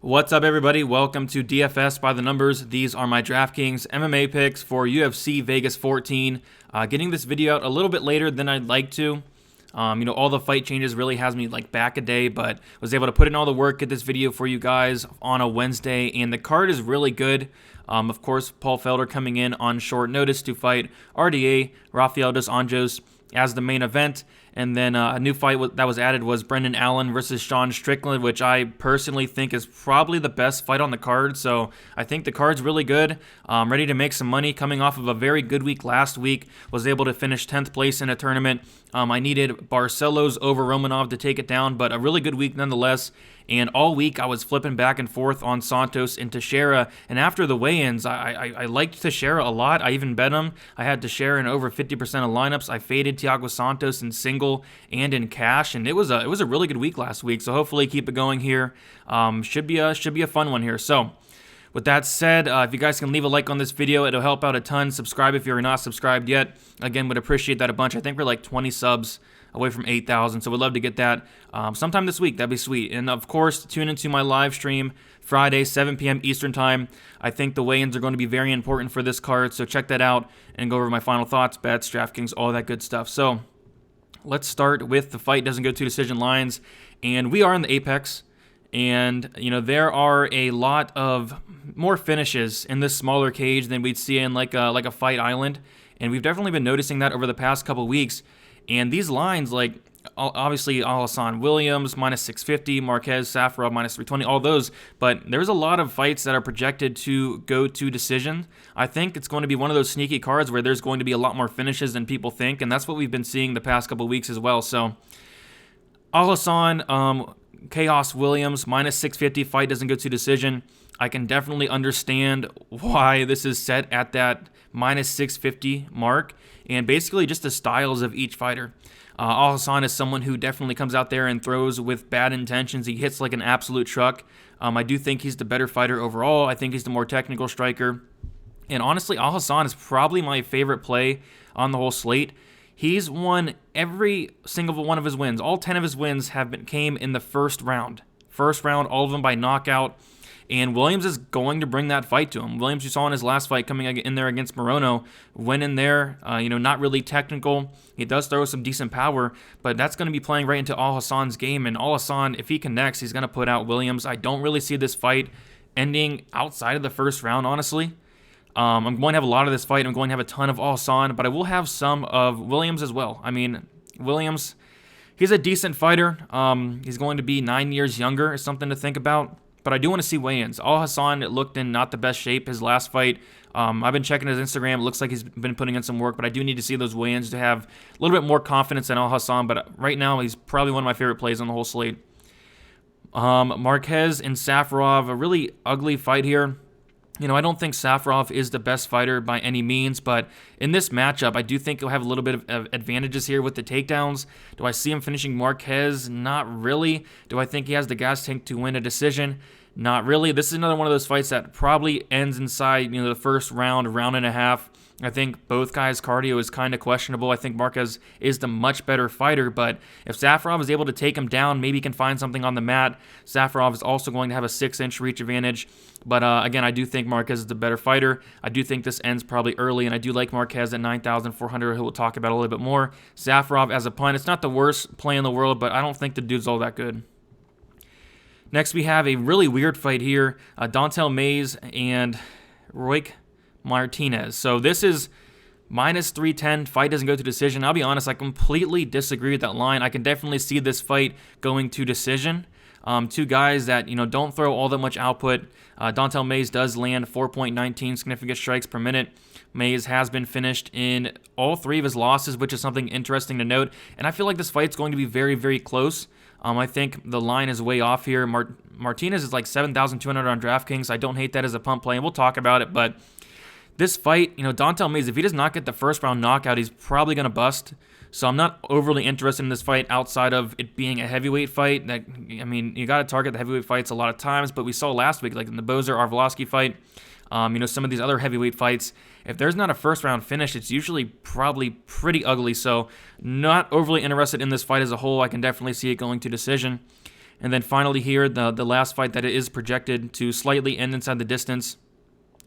What's up, everybody? Welcome to DFS by the Numbers. These are my Draftkings MMA picks for UFC Vegas 14. Getting this video out a little bit later than I'd like to. All the fight changes really has me back a day, but was able to put in all the work, get this video for you guys on a Wednesday, and the card is really good. Of course, Paul Felder coming in on short notice to fight RDA, Rafael dos Anjos as the main event. And then a new fight that was added was Brendan Allen versus Sean Strickland, which I personally think is probably the best fight on the card. So I think the card's really good. Ready to make some money coming off of a very good week last week. Was able to finish 10th place in a tournament. I needed Barcelos over Romanov to take it down, but a really good week nonetheless. And all week I was flipping back and forth on Santos and Teixeira. And after the weigh-ins, I liked Teixeira a lot. I even bet him. I had Teixeira in over 50% of lineups. I faded Thiago Santos in single and in cash, and it was a really good week last week. So hopefully keep it going here. Should be a fun one here. So with that said, if you guys can leave a like on this video, it'll help out a ton. Subscribe if you're not subscribed yet. Again, would appreciate that a bunch. I think we're like 20 subs away from 8,000, so we'd love to get that sometime this week. That'd be sweet. And of course, tune into my live stream Friday, 7 p.m. Eastern time. I think the weigh-ins are going to be very important for this card, so check that out and go over my final thoughts, bets, DraftKings, all that good stuff. So let's start with the fight doesn't go to decision lines, and we are in the Apex. And, there are a lot of more finishes in this smaller cage than we'd see in like a Fight Island. And we've definitely been noticing that over the past couple weeks. And these lines, obviously Alhassan Williams, minus 650, Marquez, Safarov, minus 320, all those. But there's a lot of fights that are projected to go to decision. I think it's going to be one of those sneaky cards where there's going to be a lot more finishes than people think. And that's what we've been seeing the past couple weeks as well. So Alhassan, Chaos Williams, minus 650, fight doesn't go to decision. I can definitely understand why this is set at that minus 650 mark, and basically just the styles of each fighter. Alhassan is someone who definitely comes out there and throws with bad intentions. He hits like an absolute truck. I do think he's the better fighter overall. I think he's the more technical striker. And honestly, Alhassan is probably my favorite play on the whole slate. He's won every single one of his wins. All 10 of his wins came in the first round. First round, all of them by knockout. And Williams is going to bring that fight to him. Williams, you saw in his last fight coming in there against Morono, went in there, not really technical. He does throw some decent power, but that's going to be playing right into Alhassan's game. And Alhassan, if he connects, he's going to put out Williams. I don't really see this fight ending outside of the first round, honestly. I'm going to have a lot of this fight. I'm going to have a ton of Alhassan, but I will have some of Williams as well. I mean, Williams, he's a decent fighter. He's going to be 9 years younger, is something to think about. But I do want to see weigh-ins. Alhassan looked in not the best shape his last fight. I've been checking his Instagram. It looks like he's been putting in some work, but I do need to see those weigh-ins to have a little bit more confidence in Alhassan. But right now, he's probably one of my favorite plays on the whole slate. Marquez and Safarov, a really ugly fight here. I don't think Safarov is the best fighter by any means, but in this matchup, I do think he'll have a little bit of advantages here with the takedowns. Do I see him finishing Marquez? Not really. Do I think he has the gas tank to win a decision? Not really. This is another one of those fights that probably ends inside, the first round, round and a half. I think both guys' cardio is kind of questionable. I think Marquez is the much better fighter, but if Safarov is able to take him down, maybe he can find something on the mat. Safarov is also going to have a 6-inch reach advantage, but again, I do think Marquez is the better fighter. I do think this ends probably early, and I do like Marquez at 9,400, who we'll talk about a little bit more. Safarov as a punt, it's not the worst play in the world, but I don't think the dude's all that good. Next, we have a really weird fight here, Dontel Mays and Roik Martinez. So this is minus 310. Fight doesn't go to decision. I'll be honest, I completely disagree with that line. I can definitely see this fight going to decision. Two guys that don't throw all that much output. Dontel Mays does land 4.19 significant strikes per minute. Mays has been finished in all 3 of his losses, which is something interesting to note. And I feel like this fight's going to be very, very close. I think the line is way off here. Martinez is like 7,200 on DraftKings. I don't hate that as a pump play, and we'll talk about it, but this fight, Dontel Mays, if he does not get the first round knockout, he's probably going to bust. So I'm not overly interested in this fight outside of it being a heavyweight fight. You got to target the heavyweight fights a lot of times, but we saw last week, like in the Bozer-Arlovsky fight, some of these other heavyweight fights, if there's not a first round finish, it's usually probably pretty ugly. So not overly interested in this fight as a whole. I can definitely see it going to decision. And then finally here, the last fight that it is projected to slightly end inside the distance.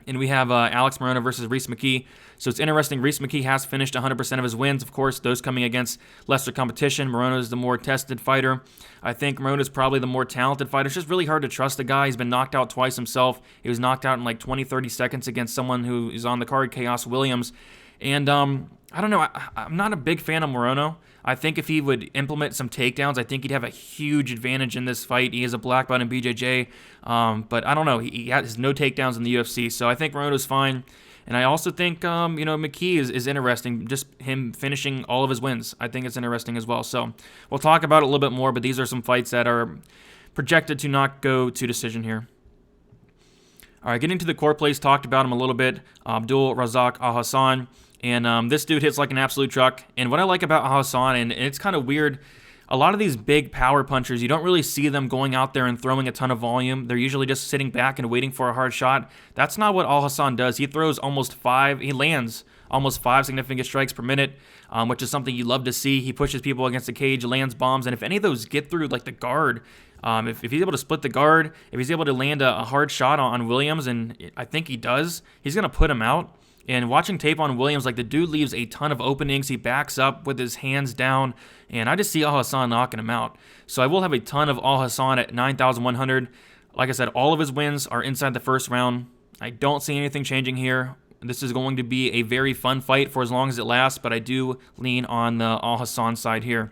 And we have Alex Morono versus Rhys McKee. So it's interesting. Rhys McKee has finished 100% of his wins. Of course, those coming against lesser competition. Morono is the more tested fighter. I think Morono is probably the more talented fighter. It's just really hard to trust the guy. He's been knocked out twice himself. He was knocked out in like 20, 30 seconds against someone who is on the card, Chaos Williams. And I don't know. I'm not a big fan of Morono. I think if he would implement some takedowns, I think he'd have a huge advantage in this fight. He is a black belt in BJJ, but I don't know. He has no takedowns in the UFC, so I think Morono's fine. And I also think, McKee is interesting, just him finishing all of his wins. I think it's interesting as well. So we'll talk about it a little bit more, but these are some fights that are projected to not go to decision here. All right, getting to the core plays, talked about him a little bit. Abdul Razak Alhassan. And this dude hits like an absolute truck. And what I like about Alhassan, and it's kind of weird, a lot of these big power punchers, you don't really see them going out there and throwing a ton of volume. They're usually just sitting back and waiting for a hard shot. That's not what Alhassan does. He lands almost 5 significant strikes per minute, which is something you love to see. He pushes people against the cage, lands bombs, and if any of those get through like the guard, if he's able to split the guard, if he's able to land a hard shot on Williams, and I think he does, he's going to put him out. And watching tape on Williams, like the dude leaves a ton of openings. He backs up with his hands down, and I just see Alhassan knocking him out. So I will have a ton of Alhassan at 9,100. Like I said, all of his wins are inside the first round. I don't see anything changing here. This is going to be a very fun fight for as long as it lasts, but I do lean on the Alhassan side here.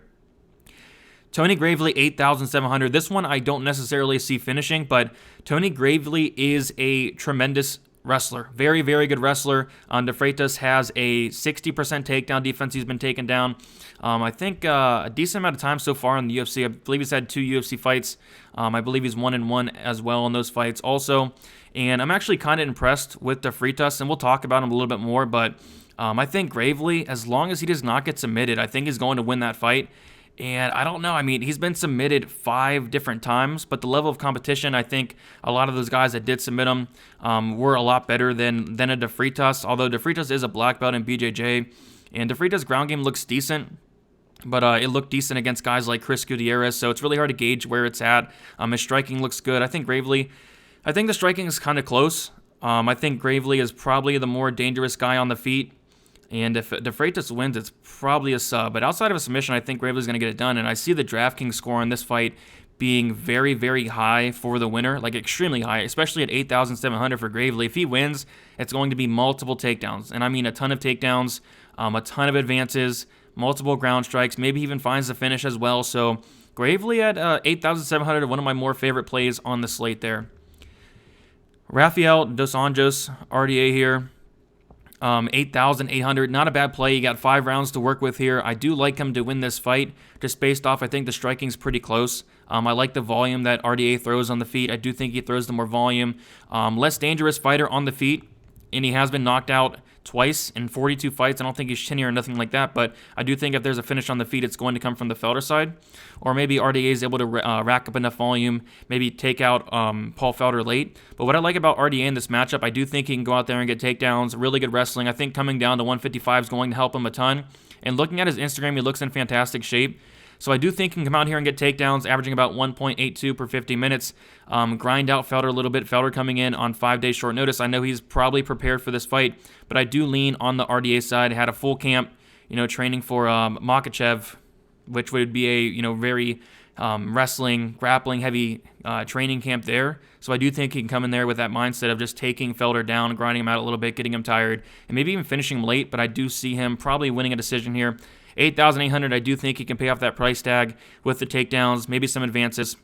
Tony Gravely, 8,700. This one I don't necessarily see finishing, but Tony Gravely is a tremendous wrestler. Very, very good wrestler. De Freitas has a 60% takedown defense. He's been taken down, I think, a decent amount of time so far in the UFC. I believe he's had 2 UFC fights. I believe he's 1-1 as well in those fights also. And I'm actually kind of impressed with De Freitas, and we'll talk about him a little bit more. But I think Gravely, as long as he does not get submitted, I think he's going to win that fight. And I don't know. I mean, he's been submitted 5 different times, but the level of competition, I think a lot of those guys that did submit him were a lot better than a De Freitas, although De Freitas is a black belt in BJJ. And De Freitas' ground game looks decent, but it looked decent against guys like Chris Gutierrez, so it's really hard to gauge where it's at. His striking looks good. I think the striking is kind of close. I think Gravely is probably the more dangerous guy on the feet. And if De Freitas wins, it's probably a sub. But outside of a submission, I think Gravely's going to get it done. And I see the DraftKings score on this fight being very, very high for the winner, like extremely high, especially at 8,700 for Gravely. If he wins, it's going to be multiple takedowns. And I mean a ton of takedowns, a ton of advances, multiple ground strikes, maybe even finds the finish as well. So Gravely at 8,700, one of my more favorite plays on the slate there. Rafael dos Anjos, RDA here. 8,800, not a bad play. You got 5 rounds to work with here. I do like him to win this fight, just based off, I think the striking's pretty close. I like the volume that RDA throws on the feet. I do think he throws the more volume. Less dangerous fighter on the feet, and he has been knocked out twice in 42 fights. I don't think he's shinny or nothing like that, but I do think if there's a finish on the feet, it's going to come from the Felder side. Or maybe RDA is able to rack up enough volume, maybe take out Paul Felder late. But what I like about RDA in this matchup, I do think he can go out there and get takedowns, really good wrestling. I think coming down to 155 is going to help him a ton. And looking at his Instagram, he looks in fantastic shape. So I do think he can come out here and get takedowns, averaging about 1.82 per 50 minutes. Grind out Felder a little bit. Felder coming in on 5 days short notice. I know he's probably prepared for this fight, but I do lean on the RDA side. Had a full camp, training for Makhachev, which would be a very wrestling, grappling heavy training camp there. So I do think he can come in there with that mindset of just taking Felder down, grinding him out a little bit, getting him tired, and maybe even finishing him late. But I do see him probably winning a decision here. 8,800, I do think he can pay off that price tag with the takedowns, maybe some advances.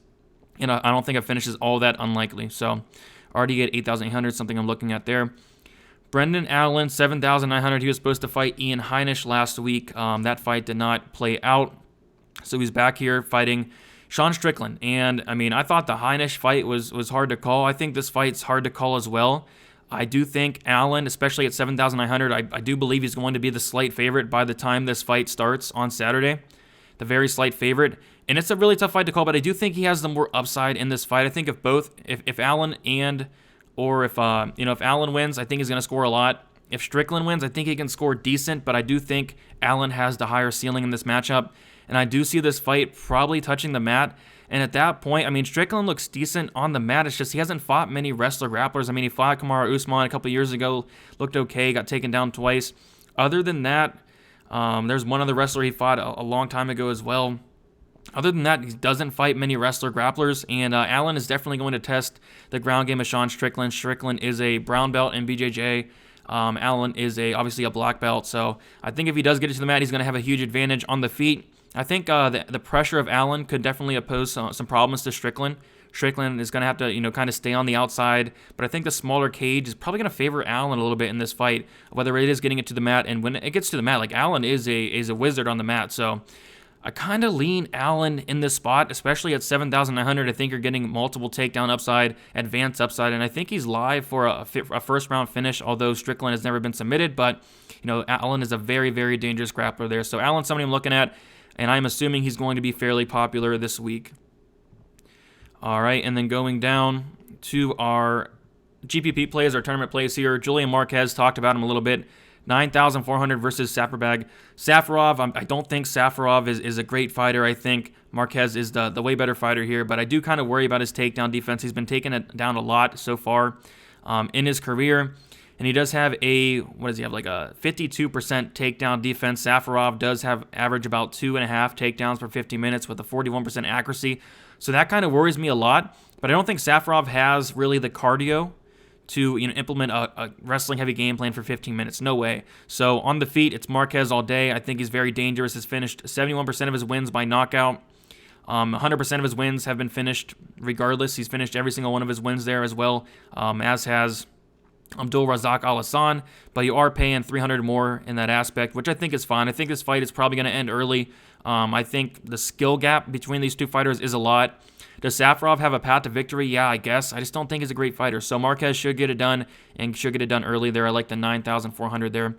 And I don't think a finish is all that unlikely. So already at 8,800, something I'm looking at there. Brendan Allen, 7,900. He was supposed to fight Ian Heinisch last week. That fight did not play out. So he's back here fighting Sean Strickland. And, I mean, I thought the Heinisch fight was hard to call. I think this fight's hard to call as well. I do think Allen, especially at 7,900, I do believe he's going to be the slight favorite by the time this fight starts on Saturday. The very slight favorite. And it's a really tough fight to call, but I do think he has the more upside in this fight. I think if Allen if Allen wins, I think he's going to score a lot. If Strickland wins, I think he can score decent, but I do think Allen has the higher ceiling in this matchup. And I do see this fight probably touching the mat. And at that point, I mean, Strickland looks decent on the mat. It's just he hasn't fought many wrestler grapplers. I mean, he fought Kamaru Usman a couple years ago, looked okay, got taken down twice. Other than that, there's one other wrestler he fought a long time ago as well. Other than that, he doesn't fight many wrestler grapplers, and Allen is definitely going to test the ground game of Sean Strickland. Strickland is a brown belt in BJJ. Allen is obviously a black belt, so I think if he does get it to the mat, he's going to have a huge advantage on the feet. I think the pressure of Allen could definitely pose some problems to Strickland. Strickland is going to have to, kind of stay on the outside, but I think the smaller cage is probably going to favor Allen a little bit in this fight, whether it is getting it to the mat, and when it gets to the mat, like Allen is a wizard on the mat, so I kind of lean Allen in this spot, especially at 7,900. I think you're getting multiple takedown upside, advanced upside, and I think he's live for a first round finish, although Strickland has never been submitted, but Allen is a very, very dangerous grappler there, so Allen's somebody I'm looking at, and I'm assuming he's going to be fairly popular this week. All right, and then going down to our GPP plays, our tournament plays here. Julian Marquez, talked about him a little bit. 9,400 versus Safarov. Safarov, I don't think Safarov is a great fighter. I think Marquez is the way better fighter here, but I do kind of worry about his takedown defense. He's been taking it down a lot so far in his career. And he does have like a 52% takedown defense. Safarov does have average about 2.5 takedowns per 50 minutes with a 41% accuracy. So that kind of worries me a lot. But I don't think Safarov has really the cardio to implement a wrestling heavy game plan for 15 minutes. No way. So on the feet, it's Marquez all day. I think he's very dangerous. He's finished 71% of his wins by knockout. 100% of his wins have been finished regardless. He's finished every single one of his wins there as well, as has Abdul Razak Alhassan, but you are paying 300 more in that aspect, which I think is fine. I think this fight is probably going to end early. I think the skill gap between these two fighters is a lot. Does Safarov have a path to victory? Yeah, I guess. I just don't think he's a great fighter. So Marquez should get it done, and should get it done early there. I like the 9,400 there.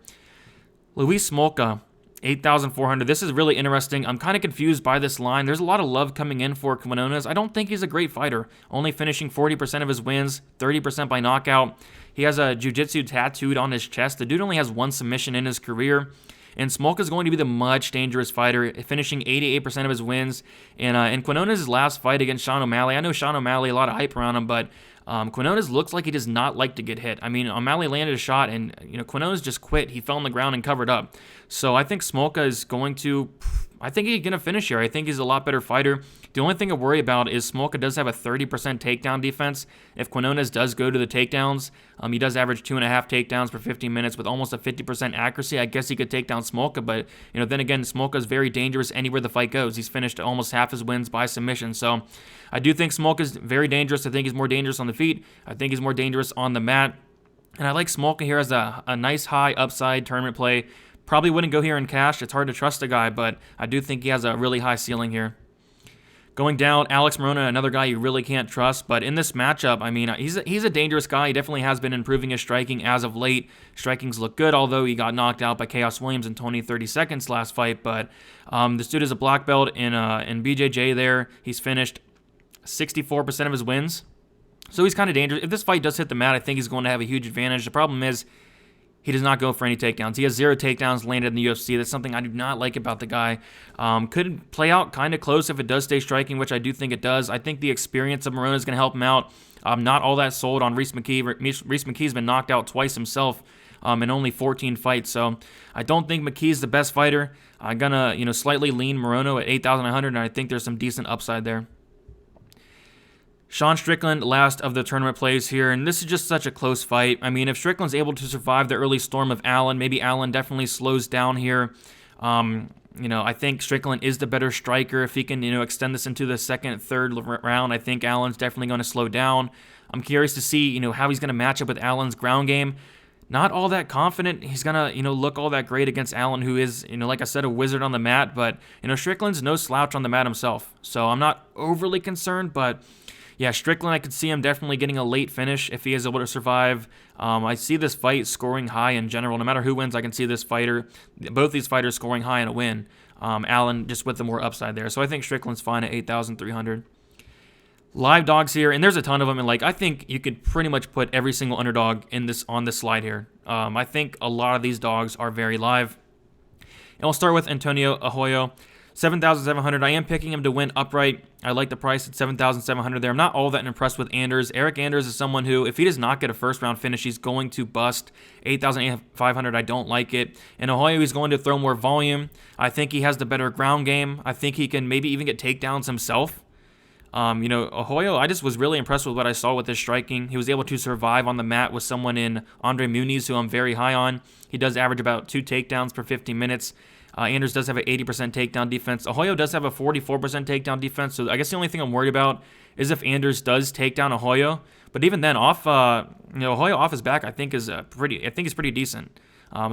Luis Smolka, 8,400. This is really interesting. I'm kind of confused by this line. There's a lot of love coming in for Quinones. I don't think he's a great fighter. Only finishing 40% of his wins, 30% by knockout. He has a jiu-jitsu tattooed on his chest. The dude only has one submission in his career. And Smolka is going to be the much dangerous fighter, finishing 88% of his wins. And in Quinones' last fight against Sean O'Malley, I know Sean O'Malley, a lot of hype around him, but Quinones looks like he does not like to get hit. I mean, O'Malley landed a shot, and Quinones just quit. He fell on the ground and covered up. So I think Smolka is going to... I think he's going to finish here. I think he's a lot better fighter. The only thing I worry about is Smolka does have a 30% takedown defense. If Quinones does go to the takedowns, he does average 2.5 takedowns per 15 minutes with almost a 50% accuracy. I guess he could take down Smolka, but then again, Smolka is very dangerous anywhere the fight goes. He's finished almost half his wins by submission. So I do think Smolka is very dangerous. I think he's more dangerous on the feet. I think he's more dangerous on the mat. And I like Smolka here as a nice high upside tournament play. Probably wouldn't go here in cash. It's hard to trust a guy, but I do think he has a really high ceiling here. Going down, Alex Morona, another guy you really can't trust, but in this matchup, I mean, he's a dangerous guy. He definitely has been improving his striking as of late. Strikings look good, although he got knocked out by Chaos Williams in 20-30 seconds last fight, but this dude is a black belt in BJJ there. He's finished 64% of his wins, so he's kind of dangerous. If this fight does hit the mat, I think he's going to have a huge advantage. The problem is, he does not go for any takedowns. He has 0 takedowns landed in the UFC. That's something I do not like about the guy. Could play out kind of close if it does stay striking, which I do think it does. I think the experience of Morona is going to help him out. I'm not all that sold on Reese McKee. Reese McKee's been knocked out twice himself in only 14 fights. So I don't think McKee's the best fighter. I'm going to slightly lean Morona at 8,100, and I think there's some decent upside there. Sean Strickland, last of the tournament plays here, and this is just such a close fight. I mean, if Strickland's able to survive the early storm of Allen, maybe Allen definitely slows down here. I think Strickland is the better striker. If he can, extend this into the second, third round, I think Allen's definitely going to slow down. I'm curious to see, how he's going to match up with Allen's ground game. Not all that confident he's going to, look all that great against Allen, who is, like I said, a wizard on the mat. But, Strickland's no slouch on the mat himself. So I'm not overly concerned, but... yeah, Strickland, I could see him definitely getting a late finish if he is able to survive. I see this fight scoring high in general. No matter who wins, I can see both these fighters scoring high in a win. Allen just with the more upside there. So I think Strickland's fine at 8,300. Live dogs here, and there's a ton of them. And I think you could pretty much put every single underdog on this slide here. I think a lot of these dogs are very live. And we'll start with Antonio Arroyo. 7,700. I am picking him to win upright. I like the price at 7,700 there. I'm not all that impressed with Anders. Eric Anders is someone who, if he does not get a first-round finish, he's going to bust. 8,500, I don't like it. In Ohio, he's going to throw more volume. I think he has the better ground game. I think he can maybe even get takedowns himself. Ohio, I just was really impressed with what I saw with his striking. He was able to survive on the mat with someone in Andre Muniz, who I'm very high on. He does average about 2 takedowns per 50 minutes. Anders does have an 80% takedown defense. Ohio does have a 44% takedown defense, so I guess the only thing I'm worried about is if Anders does take down Ohio. But even then, Ohio off his back, I think is pretty decent.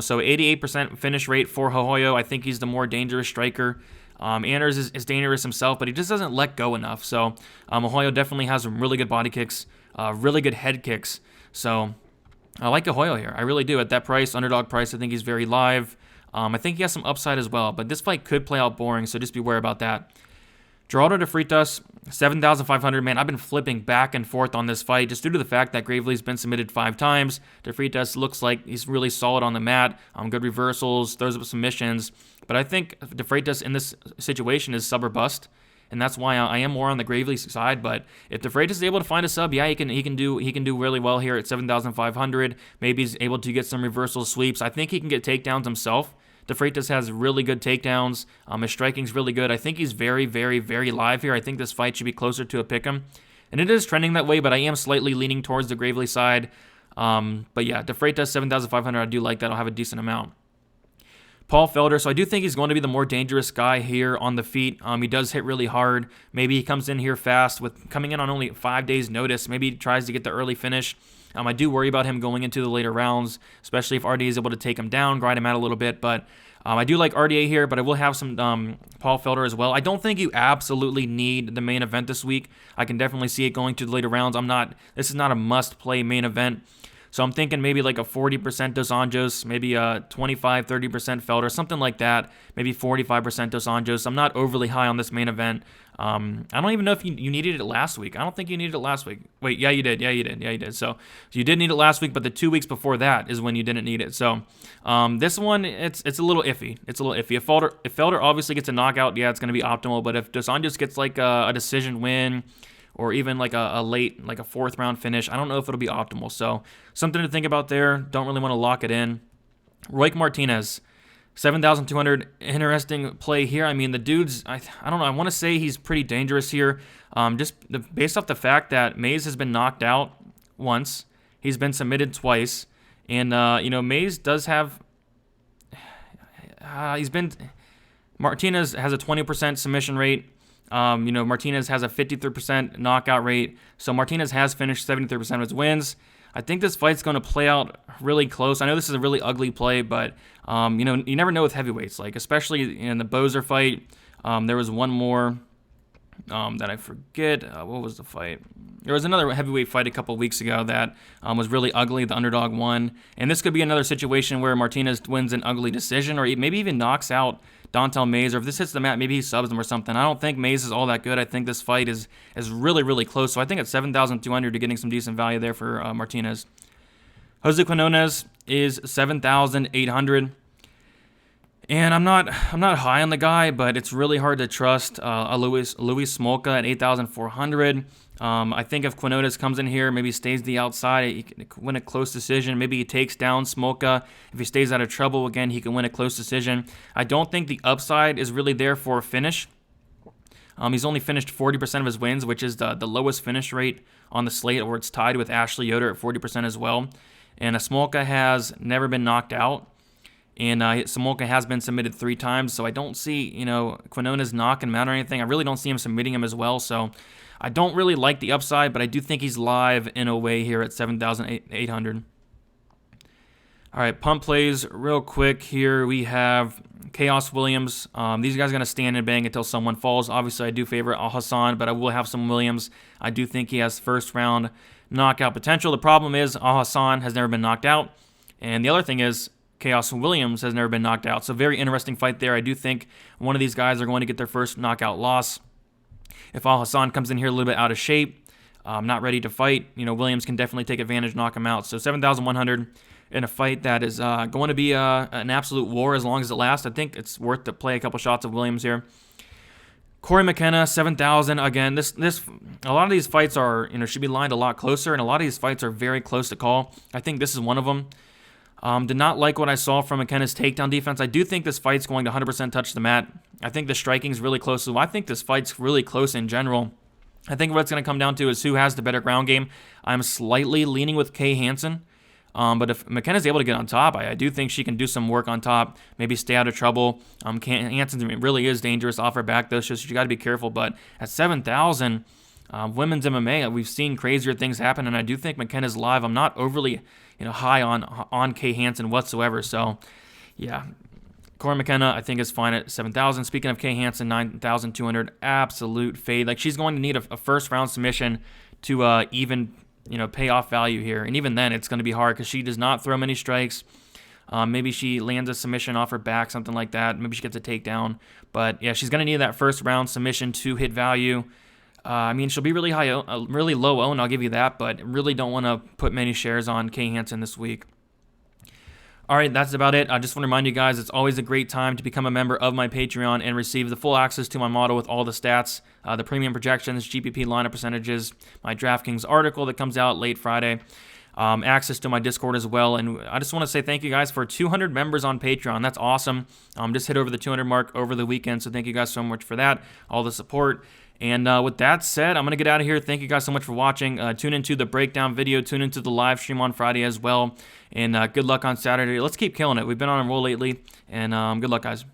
So 88% finish rate for Ohio. I think he's the more dangerous striker. Anders is dangerous himself, but he just doesn't let go enough. So Ohio definitely has some really good body kicks, really good head kicks. So I like Ohio here. I really do. At that price, underdog price, I think he's very live. I think he has some upside as well, but this fight could play out boring, so just beware about that. Geraldo de Freitas, 7,500. Man, I've been flipping back and forth on this fight just due to the fact that Gravely's been submitted 5 times. De Freitas looks like he's really solid on the mat, good reversals, throws up submissions. But I think De Freitas in this situation is sub or bust, and that's why I am more on the Gravely side. But if De Freitas is able to find a sub, yeah, he can do really well here at 7,500. Maybe he's able to get some reversal sweeps. I think he can get takedowns himself. De Freitas has really good takedowns. His striking's really good. I think he's very, very, very live here. I think this fight should be closer to a pick'em. And it is trending that way, but I am slightly leaning towards the Gravely side. But yeah, De Freitas, 7,500. I do like that. I'll have a decent amount. Paul Felder, so I do think he's going to be the more dangerous guy here on the feet. He does hit really hard. Maybe he comes in here fast with coming in on only 5 days notice. Maybe he tries to get the early finish. I do worry about him going into the later rounds, especially if RDA is able to take him down, grind him out a little bit. But I do like RDA here, but I will have some Paul Felder as well. I don't think you absolutely need the main event this week. I can definitely see it going to the later rounds. This is not a must-play main event. So I'm thinking maybe like a 40% Dos Anjos, maybe a 25-30% Felder, something like that. Maybe 45% Dos Anjos. I'm not overly high on this main event. I don't even know if you needed it last week. I don't think you needed it last week. Wait, yeah, you did. Yeah, you did. So you did need it last week, but the 2 weeks before that is when you didn't need it. So this one, it's a little iffy. If Felder obviously gets a knockout, yeah, it's going to be optimal. But if Dos Anjos gets like a decision win, or even like a late, like a 4th round finish, I don't know if it'll be optimal. So something to think about there. Don't really want to lock it in. Royk Martinez, 7,200. Interesting play here. I mean, the dude's, I don't know, I want to say he's pretty dangerous here. Based off the fact that Mays has been knocked out once. He's been submitted twice. And, Mays does have, Martinez has a 20% submission rate. Martinez has a 53% knockout rate. So Martinez has finished 73% of his wins. I think this fight's going to play out really close. I know this is a really ugly play, but, you never know with heavyweights. Like, especially in the Bozer fight, there was one more that I forget. What was the fight? There was another heavyweight fight a couple weeks ago that was really ugly. The underdog won. And this could be another situation where Martinez wins an ugly decision or maybe even knocks out Dontel Mays, or if this hits the mat, maybe he subs him or something. I don't think Mays is all that good. I think this fight is really, really close. So I think at 7,200, you're getting some decent value there for Martinez. Jose Quinones is 7,800. And I'm not high on the guy, but it's really hard to trust Luis Smolka at 8,400. I think if Quinones comes in here, maybe stays the outside, he can win a close decision. Maybe he takes down Smolka. If he stays out of trouble, again, he can win a close decision. I don't think the upside is really there for a finish. He's only finished 40% of his wins, which is the lowest finish rate on the slate, or it's tied with Ashley Yoder at 40% as well. And Smolka has never been knocked out. And Smolka has been submitted 3 times, so I don't see, Quinones knocking him out or anything. I really don't see him submitting him as well, so I don't really like the upside, but I do think he's live in a way here at 7,800. All right, pump plays real quick here. We have Chaos Williams. These guys are going to stand and bang until someone falls. Obviously, I do favor Alhassan, but I will have some Williams. I do think he has first-round knockout potential. The problem is Alhassan has never been knocked out, and the other thing is Chaos Williams has never been knocked out. So very interesting fight there. I do think one of these guys are going to get their first knockout loss. If Alhassan comes in here a little bit out of shape, not ready to fight, Williams can definitely take advantage, knock him out. So 7,100 in a fight that is going to be an absolute war as long as it lasts. I think it's worth to play a couple shots of Williams here. Corey McKenna, 7,000. Again, a lot of these fights are, should be lined a lot closer, and a lot of these fights are very close to call. I think this is one of them. Did not like what I saw from McKenna's takedown defense. I do think this fight's going to 100% touch the mat. I think the striking's really close. I think this fight's really close in general. I think what it's going to come down to is who has the better ground game. I'm slightly leaning with Kay Hansen. But if McKenna's able to get on top, I do think she can do some work on top, maybe stay out of trouble. Hansen really is dangerous off her back, though, so you got to be careful. But at 7,000, women's MMA, we've seen crazier things happen, and I do think McKenna's live. I'm not overly high on Kay Hansen whatsoever. So, yeah. Corey McKenna, I think, is fine at 7,000. Speaking of Kay Hansen, 9,200, absolute fade. Like, she's going to need a first-round submission to even pay off value here. And even then, it's going to be hard because she does not throw many strikes. Maybe she lands a submission off her back, something like that. Maybe she gets a takedown. But, yeah, she's going to need that first-round submission to hit value. I mean, she'll be really really low owned, I'll give you that. But really don't want to put many shares on Kay Hansen this week. All right, that's about it. I just want to remind you guys, it's always a great time to become a member of my Patreon and receive the full access to my model with all the stats, the premium projections, GPP lineup percentages, my DraftKings article that comes out late Friday, access to my Discord as well. And I just want to say thank you guys for 200 members on Patreon. That's awesome. Just hit over the 200 mark over the weekend, so thank you guys so much for that, all the support. And with that said, I'm going to get out of here. Thank you guys so much for watching. Tune into the breakdown video. Tune into the live stream on Friday as well. And good luck on Saturday. Let's keep killing it. We've been on a roll lately. And good luck, guys.